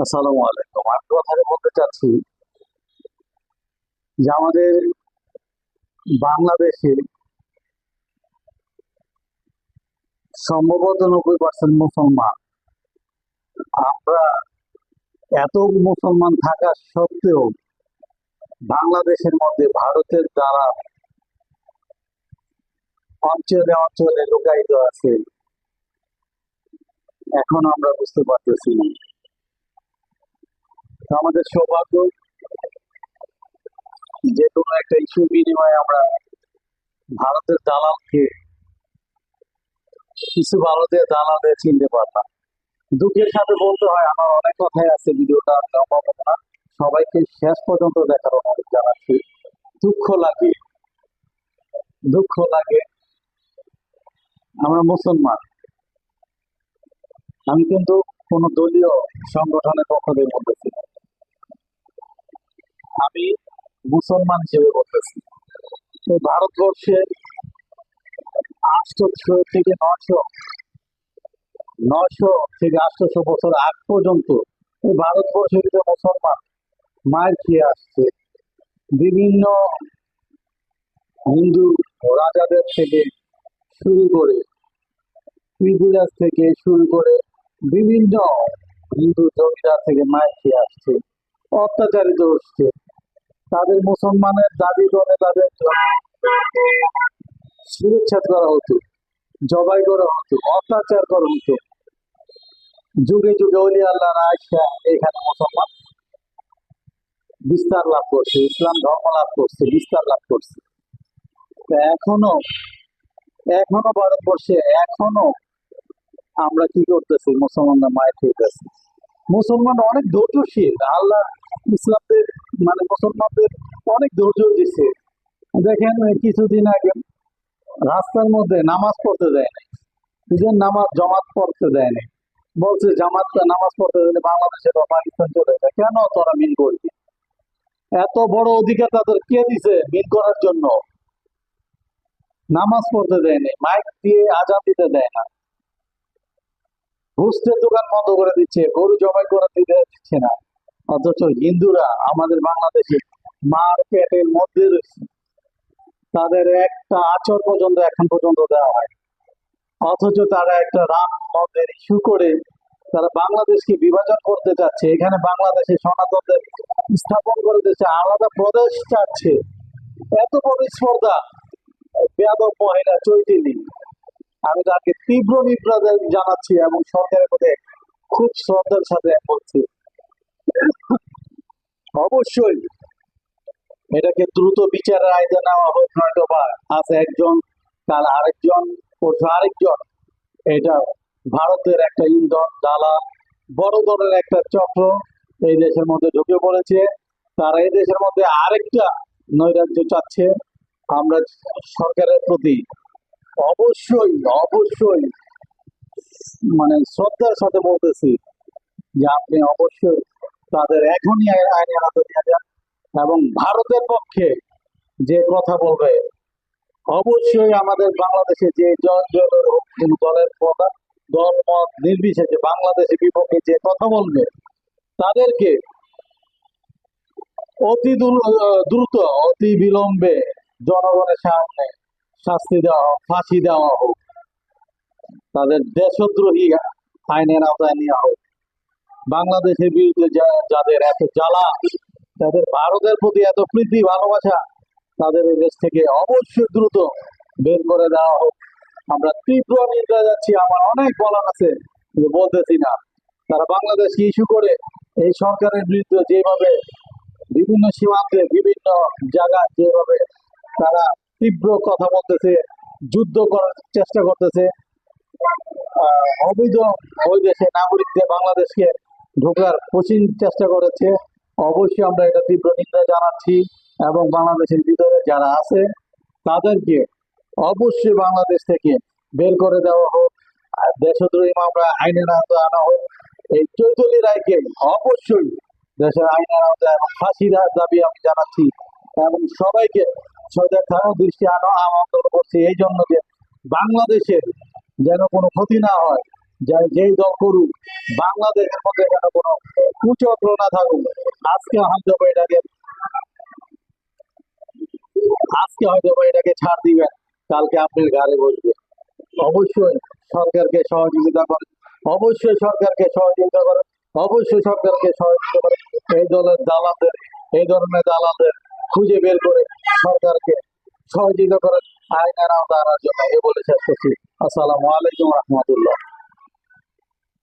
আসসালামু আলাইকুম। আমি কথাটা বলতে চাচ্ছি যে আমাদের বাংলাদেশে সম্ভবত 90% মুসলমান। আমরা এত মুসলমান থাকা সত্ত্বেও বাংলাদেশের মধ্যে ভারতের দ্বারা অঞ্চলে অঞ্চলে লুকায়িত আছে, এখন আমরা বুঝতে পারতেছি না। তো আমাদের সৌভাগ্য যে কোনো একটা ইস্যু বিনিময়ে আমরা ভারতের দালালকে, কিছু ভারতের দালালদের চিনতে পারলাম। দুঃখের সাথে বলতে হয়, আমার অনেক কথাই আছে, ভিডিওটা লম্বা হবে না। সবাইকে শেষ পর্যন্ত দেখার অনুরোধ জানাচ্ছি। দুঃখ লাগে, দুঃখ লাগে। আমরা মুসলমান, আমি কিন্তু কোন দলীয় সংগঠনের পক্ষ থেকে বলতেছি না। আমি মুসলমান হিসেবে বলতেছি। এই ভারতবর্ষে 800 থেকে 800 বছর আগ পর্যন্ত এই ভারতবর্ষের যে মুসলমান মায়ের খেয়ে আসছে। বিভিন্ন হিন্দু রাজাদের থেকে শুরু করে, পৃথ্বীরাজ থেকে শুরু করে বিভিন্ন হিন্দু জমিদার থেকে মায়ের খেয়ে আসছে, অত্যাচারিত হচ্ছে। তাদের মুসলমানের দাবি করে তাদের শিরচ্ছেদ করা হতো, জবাই করা হতো, অত্যাচার করা হতো। যুগে যুগে অলি আল্লাহরা আইসা এখানে মুসলমান বিস্তার লাভ করছে, ইসলাম ধর্ম লাভ করছে, বিস্তার লাভ করছে। তো এখনো এখনো ভারতবর্ষে এখনো আমরা কি করতেছি? মুসলমানরা মায়ের খেয়েছি। মুসলমান অনেক ধৈর্যশীল। আল্লাহ ইসলামদের মুসলমানদের অনেক ধৈর্য দিচ্ছে। দেখেন, কিছুদিন আগে রাস্তার মধ্যে নামাজ পড়তে দেয় নাই, নিজের নামাজ জমাত পড়তে দেয় নাই, বলছে জামাত নামাজ পড়তে দেয় বাংলাদেশে বা পাকিস্তান চলে যায়। কেন তোরা মিন করবি? এত বড় অধিকার তাদের কে দিছে মিন করার জন্য? নামাজ পড়তে দেয় নাই, মাইক দিয়ে আজান দিতে দেয় না, ঘুষের দোকান বন্ধ করে দিচ্ছে, গরু জবাই করে দিচ্ছে না। অথচ হিন্দুরা আমাদের বাংলাদেশে মার পেটের মধ্যে রয়েছে, তাদের একটা আচর পর্যন্ত এখন পর্যন্ত দেওয়া হয়। অথচ তারা একটা রাম মন্দির ইস্যু করে তারা বাংলাদেশকে বিভাজন করতে চাচ্ছে, এখানে বাংলাদেশে সনাতনদের স্থাপন করে দিচ্ছে, আলাদা প্রদেশ চাচ্ছে। এত বড় স্পর্ধা! বেয়াদব মহিলা চৈতিলি, আমি তাকে তীব্র নিন্দা জানাচ্ছি এবং সরকারের প্রতি খুব শ্রদ্ধার সাথে বলছি, অবশ্যই এটাকে দ্রুত বিচারের আওতায় নেওয়া হোক, নয়তো বা আজ একজন কাল আরেকজন, পরশু আরেকজন। এটা ভারতের একটা ইন্ধন ডালা, বড় ধরনের একটা চক্র এই দেশের মধ্যে ঢুকে পড়েছে। তারা এই দেশের মধ্যে আরেকটা নৈরাজ্য চাচ্ছে। আমরা সরকারের প্রতি অবশ্যই অবশ্যই শ্রদ্ধার সাথে বলতেছি যে আপনি অবশ্যই তাদের এখনই আইনে আওতায় নিয়ে যান, এবং ভারতের পক্ষে যে কথা বলবে, অবশ্যই আমাদের বাংলাদেশে যে কোন দলের প্রধান দল মত নির্বিশেষে বাংলাদেশের বিপক্ষে যে কথা বলবে, তাদেরকে অতি দ্রুত, অতি বিলম্বে জনগণের সামনে শাস্তি দেওয়া হোক, ফাঁসি দেওয়া হোক, তাদের দেশদ্রোহী আইনের আওতায় নেওয়া হোক। বাংলাদেশের বিরুদ্ধে যাদের এত জ্বালা, তাদের ভারতের প্রতি এত প্রীতি ভালোবাসা, তাদের এই দেশ থেকে অবশ্যই দ্রুত বের করে দেওয়া হোক। আমরা তীব্র নিন্দা যাচ্ছি। আমার অনেক বলার আছে, বলতেছি না। তারা বাংলাদেশকে ইস্যু করে এই সরকারের বিরুদ্ধে যেভাবে বিভিন্ন সীমান্তে বিভিন্ন জায়গায় যেভাবে তারা তীব্র কথা বলতেছে, যুদ্ধ করার চেষ্টা করতেছে, অবৈধ ওই দেশে নাগরিকদের বাংলাদেশকে ঢোকার কোচিং চেষ্টা করেছে, অবশ্যই আমরা এটা তীব্র নিন্দা জানাচ্ছি। এবং বাংলাদেশের ভিতরে যারা আছে তাদেরকে অবশ্যই বাংলাদেশ থেকে বের করে দেওয়া হোক, দেশদ্রোহী মামলা আইনের আওতায় আনা হোক। এই চৈতলি রায়কে অবশ্যই দেশের আইনের আওতায় এবং ফাঁসির দাবি আমি জানাচ্ছি, এবং সবাইকে সজাগ থাকার দৃষ্টি আমন্ত্রণ করছি, এই জন্য যে বাংলাদেশের যেন কোনো ক্ষতি না হয়, যেই দল করুক, বাংলাদেশের মধ্যে যেন কোনো কুচক্র না থাকুক। আজকে হয়তো বা এটাকে আজকে হয়তো বা এটাকে ছাড় দিবেন, কালকে আপনি ঘাড়ে বসবে। অবশ্যই সরকারকে সহযোগিতা করেন, অবশ্যই সরকারকে সহযোগিতা করেন, অবশ্যই সরকারকে সহযোগিতা করেন। এই দলের দালালদের, এই ধরনের দালালদের খুঁজে বের করে সরকারকে সহযোগিতা করেন আইনের আওতায় আনার জন্য। এ বলে শেষ করছি। আসসালামু আলাইকুম রহমতুল্লাহ।